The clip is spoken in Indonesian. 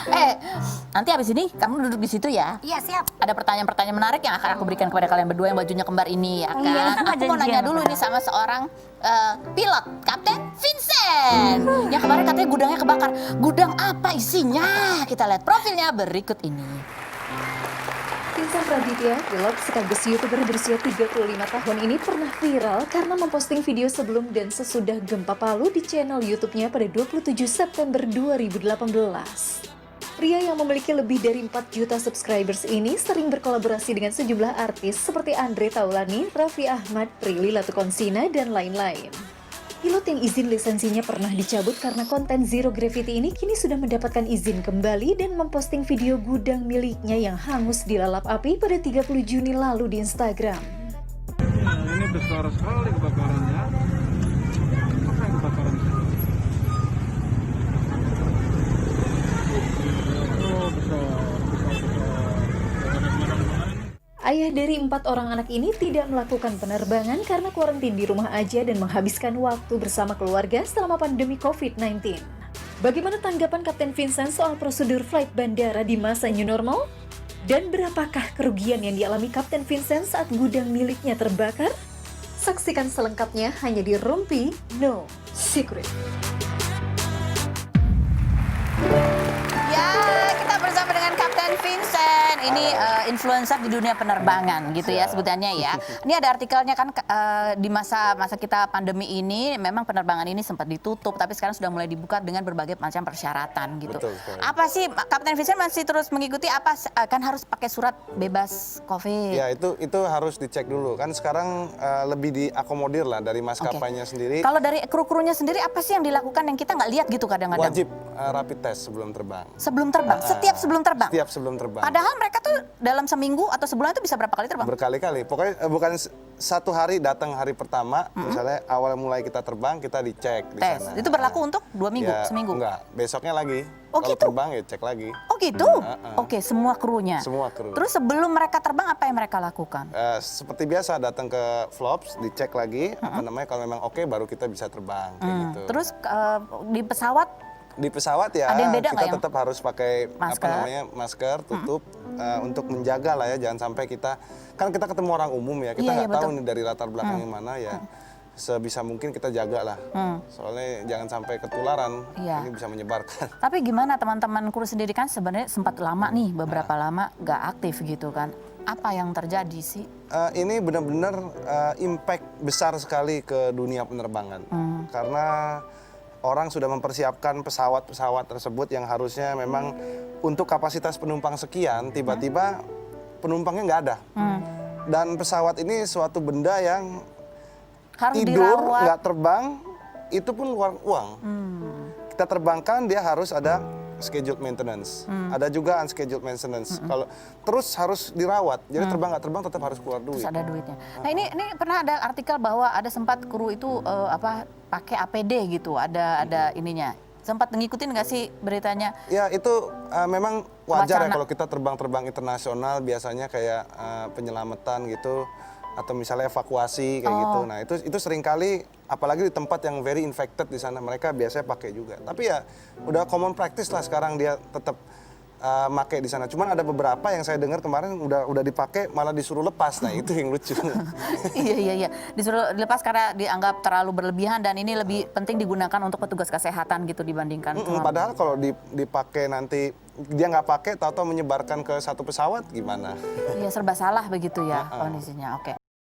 Eh, nanti habis ini kamu duduk di situ ya. Iya, siap. Ada pertanyaan-pertanyaan menarik yang akan aku berikan kepada kalian berdua yang bajunya kembar ini ya kan. Iya, Aku mau nanya dulu nih sama seorang pilot, Kapten Vincent. Yang kemarin katanya gudangnya kebakar. Gudang apa isinya? Kita lihat profilnya berikut ini. Vincent Raditya, pilot sekaligus YouTuber berusia 35 tahun ini pernah viral karena memposting video sebelum dan sesudah gempa Palu di channel YouTube-nya pada 27 September 2018. Pria yang memiliki lebih dari 4 juta subscribers ini sering berkolaborasi dengan sejumlah artis seperti Andre Taulani, Raffi Ahmad, Prilly Latukonsina, dan lain-lain. Pilot yang izin lisensinya pernah dicabut karena konten Zero Gravity ini kini sudah mendapatkan izin kembali dan memposting video gudang miliknya yang hangus dilalap api pada 30 Juni lalu di Instagram. Ya, ini besar sekali kebakarannya. Apa yang kebakaran? Oh, besar. Ayah dari 4 orang anak ini tidak melakukan penerbangan karena kuarantin di rumah aja dan menghabiskan waktu bersama keluarga selama pandemi COVID-19. Bagaimana tanggapan Kapten Vincent soal prosedur flight bandara di masa new normal? Dan berapakah kerugian yang dialami Kapten Vincent saat gudang miliknya terbakar? Saksikan selengkapnya hanya di Rumpi No Secret. Ya, kita bersama dengan Kapten Vincent. Ini influencer di dunia penerbangan gitu ya sebutannya ya. Ini ada artikelnya kan di masa kita pandemi ini memang penerbangan ini sempat ditutup tapi sekarang sudah mulai dibuka dengan berbagai macam persyaratan gitu. Betul. Apa sih Kapten Vincent masih terus mengikuti apa kan harus pakai surat bebas COVID? Ya itu harus dicek dulu kan sekarang lebih diakomodir lah dari maskapainya sendiri. Kalau dari kru-krunya sendiri apa sih yang dilakukan yang kita nggak lihat gitu kadang-kadang? Wajib rapid test sebelum terbang. Sebelum terbang, setiap sebelum terbang. Setiap sebelum terbang. Padahal mereka tuh dalam seminggu atau sebulan itu bisa berapa kali terbang? Berkali-kali. Pokoknya bukan satu hari datang hari pertama, misalnya awal mulai kita terbang kita dicek di Tes. sana. Itu berlaku untuk 2 minggu, Ya, seminggu? Enggak, besoknya lagi. Oh, Kalau gitu? terbang ya cek lagi. Oh gitu? Oke, semua krunya? Semua kru. Terus sebelum mereka terbang apa yang mereka lakukan? Seperti biasa datang ke flops, dicek lagi apa namanya kalau memang oke baru kita bisa terbang kayak gitu. Terus di pesawat Di pesawat ya Ada yang beda nggak kita yang- tetap harus pakai Masker? masker tutup untuk menjaga lah ya jangan sampai kita ketemu orang umum ya kita Iya, nggak iya, tahu betul. nih dari latar belakangnya mana ya sebisa mungkin kita jaga lah soalnya jangan sampai ketularan Iya. ini bisa menyebarkan. tapi gimana teman-teman kru sendiri kan sebenarnya sempat lama nih beberapa lama nggak aktif gitu kan? Apa yang terjadi sih? Ini benar-benar impact besar sekali ke dunia penerbangan karena orang sudah mempersiapkan pesawat-pesawat tersebut yang harusnya memang untuk kapasitas penumpang sekian, tiba-tiba penumpangnya nggak ada. Dan pesawat ini suatu benda yang Harus tidur, dirawat. nggak terbang, itu pun keluar uang. Kita terbangkan, dia harus ada scheduled maintenance. Ada juga unscheduled maintenance. Kalau terus harus dirawat, jadi terbang nggak terbang tetap harus keluar duit. Terus ada duitnya. Nah ini pernah ada artikel bahwa ada sempat kru itu pakai APD gitu, ada ininya. Sempat ngikutin nggak sih beritanya? Ya itu memang wajar Wacana. ya kalau kita terbang-terbang internasional biasanya kayak penyelamatan gitu atau misalnya evakuasi kayak gitu. Nah itu seringkali apalagi di tempat yang very infected di sana mereka biasanya pakai juga. Tapi ya udah common practice lah sekarang dia tetap pakai di sana. Cuman ada beberapa yang saya dengar kemarin udah dipakai malah disuruh lepas. Nah itu yang lucu. Iya. Disuruh dilepas karena dianggap terlalu berlebihan dan ini lebih penting digunakan untuk petugas kesehatan gitu dibandingkan. Padahal kalau dipakai nanti dia nggak pakai, tahu-tahu menyebarkan ke satu pesawat gimana? Iya serba salah begitu ya kondisinya. Oke.